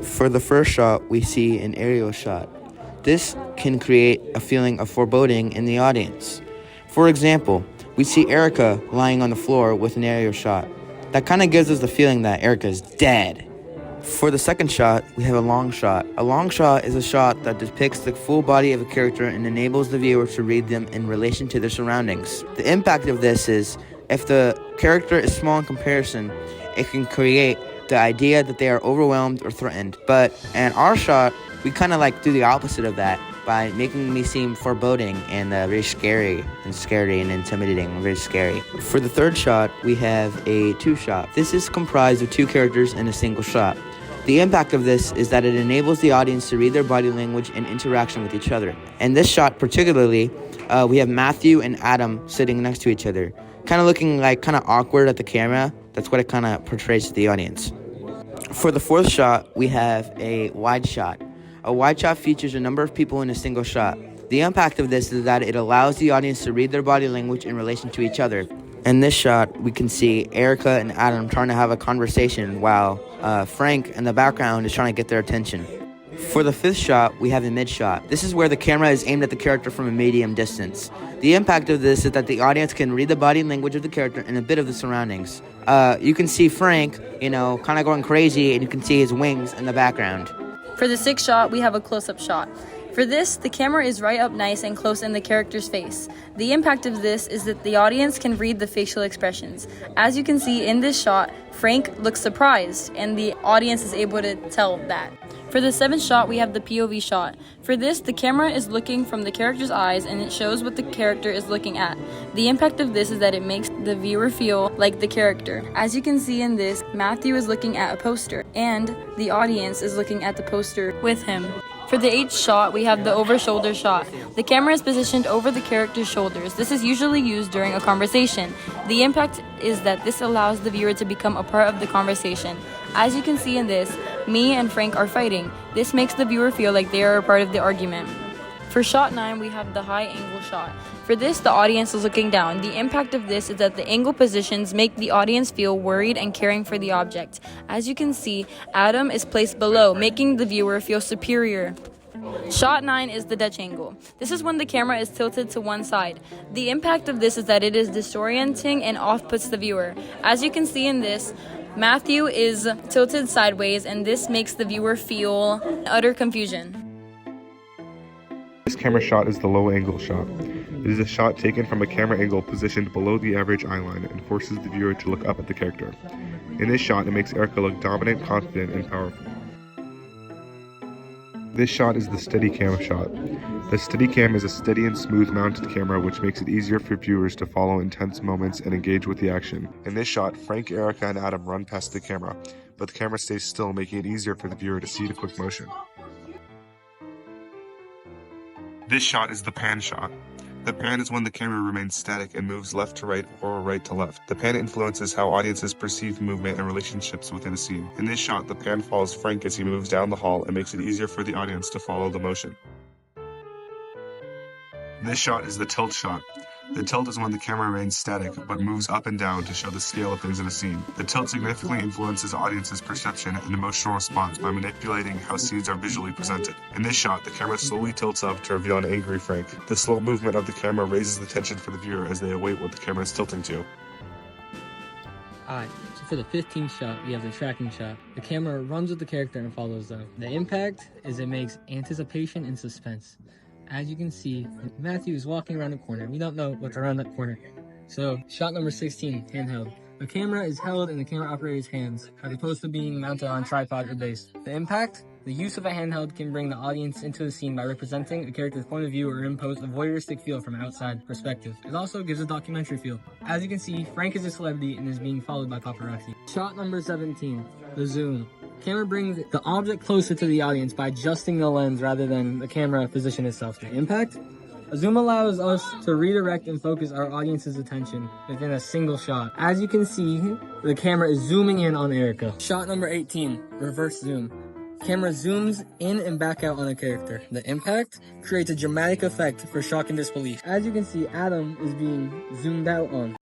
For the first shot, we see an aerial shot. This can create a feeling of foreboding in the audience. For example, we see Erica lying on the floor with an aerial shot. That kind of gives us the feeling that Erica is dead. For the second shot, we have a long shot. A long shot is a shot that depicts the full body of a character and enables the viewer to read them in relation to their surroundings. The impact of this is, if the character is small in comparison, it can create the idea that they are overwhelmed or threatened. But in our shot, we kind of do the opposite of that by making me seem foreboding and very scary and intimidating, very scary. For the third shot, we have a two shot. This is comprised of two characters in a single shot. The impact of this is that it enables the audience to read their body language and interaction with each other. In this shot particularly, we have Matthew and Adam sitting next to each other, kind of looking kind of awkward at the camera. That's what it kind of portrays to the audience. For the fourth shot, we have a wide shot. A wide shot features a number of people in a single shot. The impact of this is that it allows the audience to read their body language in relation to each other. In this shot, we can see Erica and Adam trying to have a conversation while Frank in the background is trying to get their attention. For the fifth shot, we have a mid shot. This is where the camera is aimed at the character from a medium distance. The impact of this is that the audience can read the body language of the character and a bit of the surroundings. You can see Frank, kind of going crazy, and you can see his wings in the background. For the sixth shot, we have a close-up shot. For this, the camera is right up nice and close in the character's face. The impact of this is that the audience can read the facial expressions. As you can see in this shot, Frank looks surprised, and the audience is able to tell that. For the seventh shot, we have the POV shot. For this, the camera is looking from the character's eyes and it shows what the character is looking at. The impact of this is that it makes the viewer feel like the character. As you can see in this, Matthew is looking at a poster and the audience is looking at the poster with him. For the eighth shot, we have the over-shoulder shot. The camera is positioned over the character's shoulders. This is usually used during a conversation. The impact is that this allows the viewer to become a part of the conversation. As you can see in this, me and Frank are fighting. This makes the viewer feel like they are a part of the argument. For shot 9, we have the high angle shot. For this, the audience is looking down. The impact of this is that the angle positions make the audience feel worried and caring for the object. As you can see, Adam is placed below, making the viewer feel superior. Shot 9 is the Dutch angle. This is when the camera is tilted to one side. The impact of this is that it is disorienting and off-puts the viewer. As you can see in this, Matthew is tilted sideways and this makes the viewer feel utter confusion. This camera shot is the low angle shot. It is a shot taken from a camera angle positioned below the average eye line and forces the viewer to look up at the character. In this shot, it makes Erica look dominant, confident, and powerful. This shot is the Steadicam shot. The Steadicam is a steady and smooth mounted camera which makes it easier for viewers to follow intense moments and engage with the action. In this shot, Frank, Erica, and Adam run past the camera, but the camera stays still, making it easier for the viewer to see the quick motion. This shot is the pan shot. The pan is when the camera remains static and moves left to right or right to left. The pan influences how audiences perceive movement and relationships within a scene. In this shot, the pan follows Frank as he moves down the hall and makes it easier for the audience to follow the motion. This shot is the tilt shot. The tilt is when the camera remains static but moves up and down to show the scale of things in a scene. The tilt significantly influences audience's perception and emotional response by manipulating how scenes are visually presented. In this shot, the camera slowly tilts up to reveal an angry Frank. The slow movement of the camera raises the tension for the viewer as they await what the camera is tilting to. Alright, so for the 15th shot, we have the tracking shot. The camera runs with the character and follows them. The impact is it makes anticipation and suspense. As you can see, Matthew is walking around the corner. We don't know what's around that corner. So, shot number 16, handheld. The camera is held in the camera operator's hands, as opposed to being mounted on a tripod or base. The impact? The use of a handheld can bring the audience into the scene by representing a character's point of view or impose a voyeuristic feel from an outside perspective. It also gives a documentary feel. As you can see, Frank is a celebrity and is being followed by paparazzi. Shot number 17, the zoom. Camera brings the object closer to the audience by adjusting the lens rather than the camera position itself. The impact? A zoom allows us to redirect and focus our audience's attention within a single shot. As you can see, the camera is zooming in on Erica. Shot number 18, reverse zoom. Camera zooms in and back out on a character. The impact creates a dramatic effect for shock and disbelief. As you can see, Adam is being zoomed out on.